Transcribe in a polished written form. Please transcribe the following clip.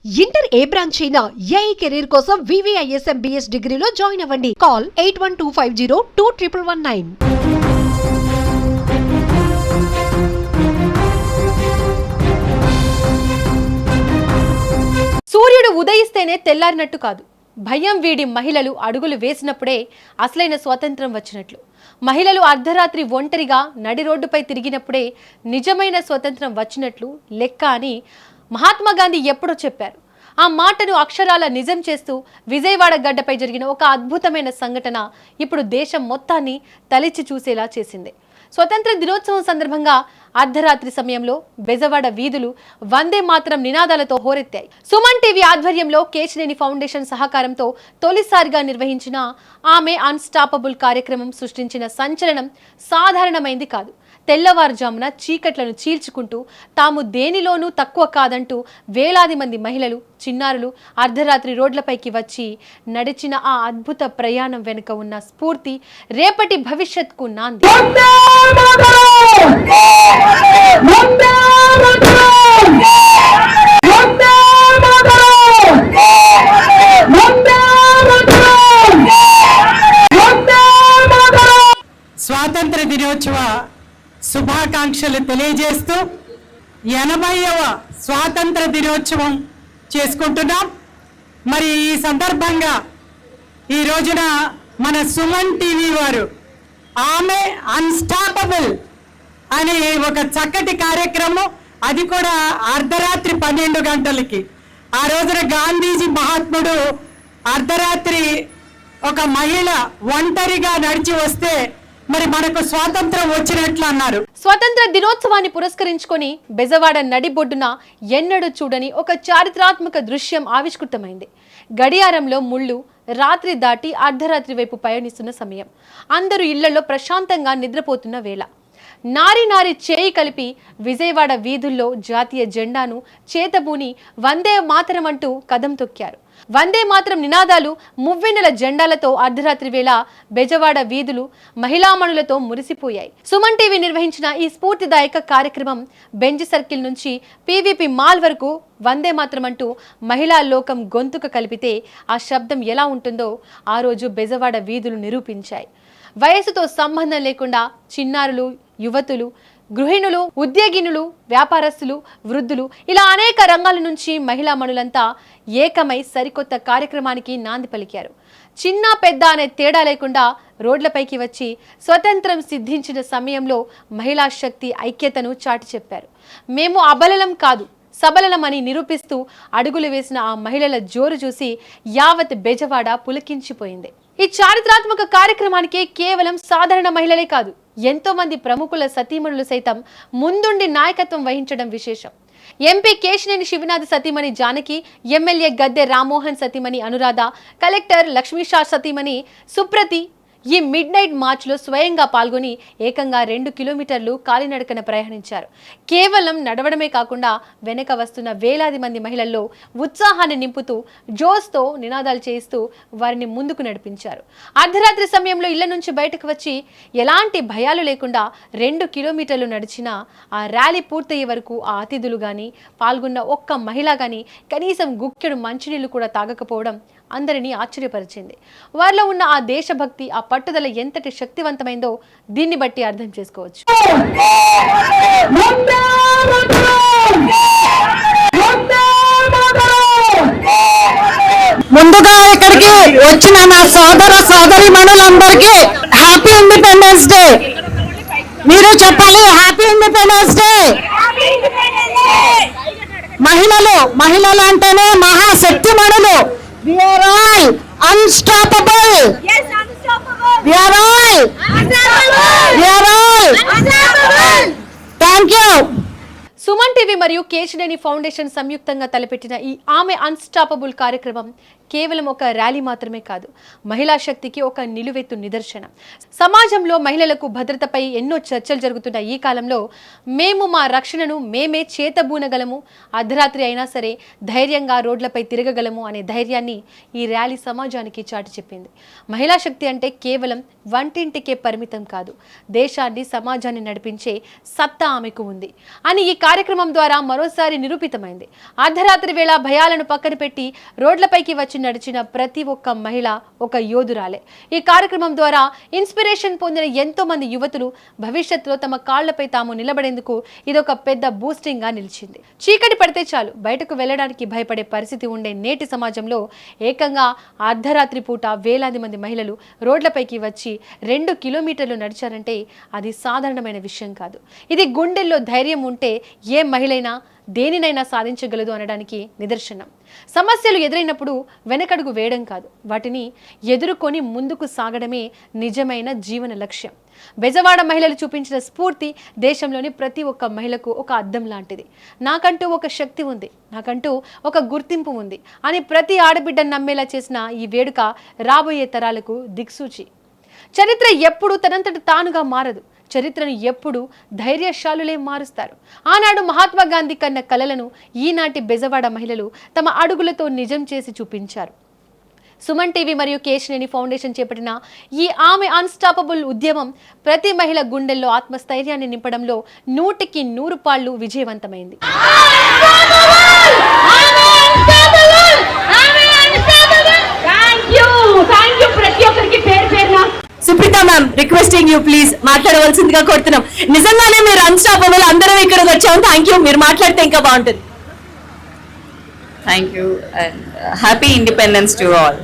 Inter ఏ branch అయినా AI career కోసం VVIS MBS డిగ్రీలో జాయిన్ అవ్వండి. కాల్ 8125021119. సూర్యుడు ఉదయిస్తేనే తెల్లారినట్టు కాదు, భయం వీడి మహిళలు అడుగులు వేసినప్పుడే అసలైన స్వాతంత్రం వచ్చినట్లు. మహిళలు అర్ధరాత్రి ఒంటరిగా నడి రోడ్డుపై తిరిగినప్పుడే నిజమైన స్వతంత్రం వచ్చినట్లు లెక్క అని మహాత్మా గాంధీ ఎప్పుడో చెప్పారు. ఆ మాటను అక్షరాల నిజం చేస్తూ విజయవాడ గడ్డపై జరిగిన ఒక అద్భుతమైన సంఘటన ఇప్పుడు దేశం మొత్తాన్ని తలిచి చూసేలా చేసింది. స్వతంత్ర దినోత్సవం సందర్భంగా అర్ధరాత్రి సమయంలో బెజవాడ వీధులు వందే మాతరం నినాదాలతో హోరెత్తాయి. సుమన్ టీవీ ఆధ్వర్యంలో కేశినేని ఫౌండేషన్ సహకారంతో తొలిసారిగా నిర్వహించిన ఆమె అన్స్టాపబుల్ కార్యక్రమం సృష్టించిన సంచలనం సాధారణమైంది కాదు. తెల్లవారుజామున చీకట్లను చీల్చుకుంటూ తాము దేనిలోనూ తక్కువ కాదంటూ వేలాది మంది మహిళలు, చిన్నారులు అర్ధరాత్రి రోడ్లపైకి వచ్చి నడిచిన ఆ అద్భుత ప్రయాణం వెనుక ఉన్న స్ఫూర్తి రేపటి భవిష్యత్కు నాంది. స్వాతంత్ర దినోత్సవ శుభాకాంక్షలు తెలియజేస్తూ 80వ స్వాతంత్ర దినోత్సవం చేసుకుంటున్నాం. మరి ఈ సందర్భంగా ఈ రోజున మన సుమన్ టీవీ వారు ఆమె అన్స్టాపబుల్ అనే ఒక చక్కటి కార్యక్రమం, అది కూడా అర్ధరాత్రి 12 గంటలకి. ఆ రోజున గాంధీజీ మహాత్ముడు అర్ధరాత్రి ఒక మహిళ ఒంటరిగా నడిచి వస్తే మరి మనకు స్వాతంత్రం వచ్చినట్లు అన్నారు. స్వాతంత్ర దినోత్సవాన్ని పురస్కరించుకొని బెజవాడ నడిబొడ్డున ఎన్నడూ చూడని ఒక చారిత్రాత్మక దృశ్యం ఆవిష్కృతమైంది. గడియారంలో ముళ్ళు రాత్రి దాటి అర్ధరాత్రి వైపు పయనిస్తున్న సమయం, అందరూ ఇళ్లలో ప్రశాంతంగా నిద్రపోతున్న వేళ నారి చేయి కలిపి విజయవాడ వీధుల్లో జాతీయ జెండాను చేతబూని వందే మాతరం అంటూ కదం తొక్కారు. వందే మాతరం నినాదాలు మువ్వెన్నెల జెండాలతో అర్ధరాత్రి వేళ బెజవాడ వీధులు మహిళామణులతో మురిసిపోయాయి. సుమన్ టీవీ నిర్వహించిన ఈ స్ఫూర్తిదాయక కార్యక్రమం బెంజ్ సర్కిల్ నుంచి PVP మాల్ వరకు వందే మాతరం అంటూ మహిళా లోకం గొంతుక కలిపితే ఆ శబ్దం ఎలా ఉంటుందో ఆ రోజు బెజవాడ వీధులు నిరూపించాయి. వయసుతో సంబంధం లేకుండా చిన్నారులు, యువతులు, గృహిణులు, ఉద్యోగినులు, వ్యాపారస్తులు, వృద్ధులు ఇలా అనేక రంగాల నుంచి మహిళా మణులంతా ఏకమై సరికొత్త కార్యక్రమానికి నాంది పలికారు. చిన్న పెద్ద అనే తేడా లేకుండా రోడ్లపైకి వచ్చి స్వతంత్రం సిద్ధించిన సమయంలో మహిళా శక్తి ఐక్యతను చాటి చెప్పారు. మేము అబలలం కాదు, సబలనమని నిరూపిస్తూ అడుగులు వేసిన ఆ మహిళల జోరు చూసి యావత్ బెజవాడ పులకించిపోయింది. ఈ చారిత్రాత్మక కార్యక్రమానికి కేవలం సాధారణ మహిళలే కాదు, ఎంతో మంది ప్రముఖుల సతీమణులు సైతం ముందుండి నాయకత్వం వహించడం విశేషం. MP కేశినేని శివనాథ్ సతీమణి జానకి, MLA గద్దె రామ్మోహన్ సతీమణి అనురాధ, కలెక్టర్ లక్ష్మీషా సతీమణి సుప్రతి ఈ మిడ్ నైట్ మార్చ్లో స్వయంగా పాల్గొని ఏకంగా 2 కిలోమీటర్లు కాలినడకన ప్రయాణించారు. కేవలం నడవడమే కాకుండా వెనక వస్తున్న వేలాది మంది మహిళల్లో ఉత్సాహాన్ని నింపుతూ జోస్తో నినాదాలు చేయిస్తూ వారిని ముందుకు నడిపించారు. అర్ధరాత్రి సమయంలో ఇళ్ల నుంచి బయటకు వచ్చి ఎలాంటి భయాలు లేకుండా 2 కిలోమీటర్లు నడిచిన ఆ ర్యాలీ పూర్తయ్యే వరకు ఆ అతిథులు కానీ పాల్గొన్న ఒక్క మహిళ కానీ కనీసం గుక్కెడు మంచినీళ్లు కూడా తాగకపోవడం అందరినీ ఆశ్చర్యపరిచింది. వారిలో ఉన్న ఆ దేశభక్తి, ఆ పట్టుదల ఎంతటి శక్తివంతమైందో దీన్ని బట్టి అర్థం చేసుకోవచ్చు. ముందుగా ఇక్కడికి వచ్చిన నా సోదర సోదరీమణులందరికీ హ్యాపీ ఇండిపెండెన్స్ డే. మీరు చెప్పాలి, హ్యాపీ ఇండిపెండెన్స్ డే. మహిళలు అంటేనే మహాశక్తిమణులు. We are all unstoppable. Yes, unstoppable. We are all unstoppable. We are all unstoppable. Thank you. Suman TV మరియు కేశినేని ఫౌండేషన్ సంయుక్తంగా తలపెట్టిన ఈ ఆమె అన్స్టాపబుల్ కార్యక్రమం కేవలం ఒక ర్యాలీ మాత్రమే కాదు, మహిళా శక్తికి ఒక నిలువెత్తు నిదర్శనం. సమాజంలో మహిళలకు భద్రతపై ఎన్నో చర్చలు జరుగుతున్న ఈ కాలంలో మేము మా రక్షణను మేమే చేతబూనగలము, అర్ధరాత్రి అయినా సరే ధైర్యంగా రోడ్లపై తిరగగలము అనే ధైర్యాన్ని ఈ ర్యాలీ సమాజానికి చాటి చెప్పింది. మహిళా శక్తి అంటే కేవలం వంటింటికే పరిమితం కాదు, దేశాన్ని సమాజాన్ని నడిపించే సత్తా ఆమెకు ఉంది అని ఈ కార్యక్రమం ద్వారా మరోసారి నిరూపితమైంది. అర్ధరాత్రి వేళ భయాలను పక్కన పెట్టి రోడ్లపైకి వచ్చి నడిచిన ప్రతి ఒక్క మహిళ ఒక యోధురాలే. ఈ కార్యక్రమం ద్వారా ఇన్స్పిరేషన్ పొందిన ఎంతో మంది యువతులు భవిష్యత్తులో తమ కాళ్లపై తాము నిలబడేందుకు ఇదొక పెద్ద బూస్టింగ్ గా నిలిచింది. చీకటి పడితే చాలు బయటకు వెళ్లడానికి భయపడే పరిస్థితి ఉండే నేటి సమాజంలో ఏకంగా అర్ధరాత్రి పూట వేలాది మంది మహిళలు రోడ్లపైకి వచ్చి 2 కిలోమీటర్లు నడిచారంటే అది సాధారణమైన విషయం కాదు. ఇది గుండెల్లో ధైర్యం ఉంటే ఏ మహిళైనా దేనినైనా సాధించగలదు అనడానికి నిదర్శనం. సమస్యలు ఎదురైనప్పుడు వెనకడుగు వేయడం కాదు, వాటిని ఎదుర్కొని ముందుకు సాగడమే నిజమైన జీవన లక్ష్యం. బెజవాడ మహిళలు చూపించిన స్ఫూర్తి దేశంలోని ప్రతి ఒక్క మహిళకు ఒక అద్దం లాంటిది. నాకంటూ ఒక శక్తి ఉంది, నాకంటూ ఒక గుర్తింపు ఉంది అని ప్రతి ఆడబిడ్డ నమ్మేలా చేసిన ఈ వేడుక రాబోయే తరాలకు దిక్సూచి. చరిత్ర ఎప్పుడూ తనంతట తానుగా మారదు, చరిత్రను ఎప్పుడు ధైర్యశాలులే మారుస్తారు. ఆనాడు మహాత్మా గాంధీ కన్న కలలను ఈనాటి బెజవాడ మహిళలు తమ అడుగులతో నిజం చేసి చూపించారు. సుమన్ టీవీ మరియు కేశినేని ఫౌండేషన్ చేపట్టిన ఈ ఆమె అన్స్టాపబుల్ ఉద్యమం ప్రతి మహిళ గుండెల్లో ఆత్మస్థైర్యాన్ని నింపడంలో 100కి 100 పాళ్ళు విజయవంతమైంది. Supritha ma'am, requesting you please మాట్లాడవలసిందిగా కోరుతున్నాం. నిజంగానే మీరు అన్స్టాపబుల్, అందరం ఇక్కడికి వచ్చాము. Thank you. మీరు మాట్లాడితే ఇంకా బాగుంటుంది. Thank you and happy independence to all.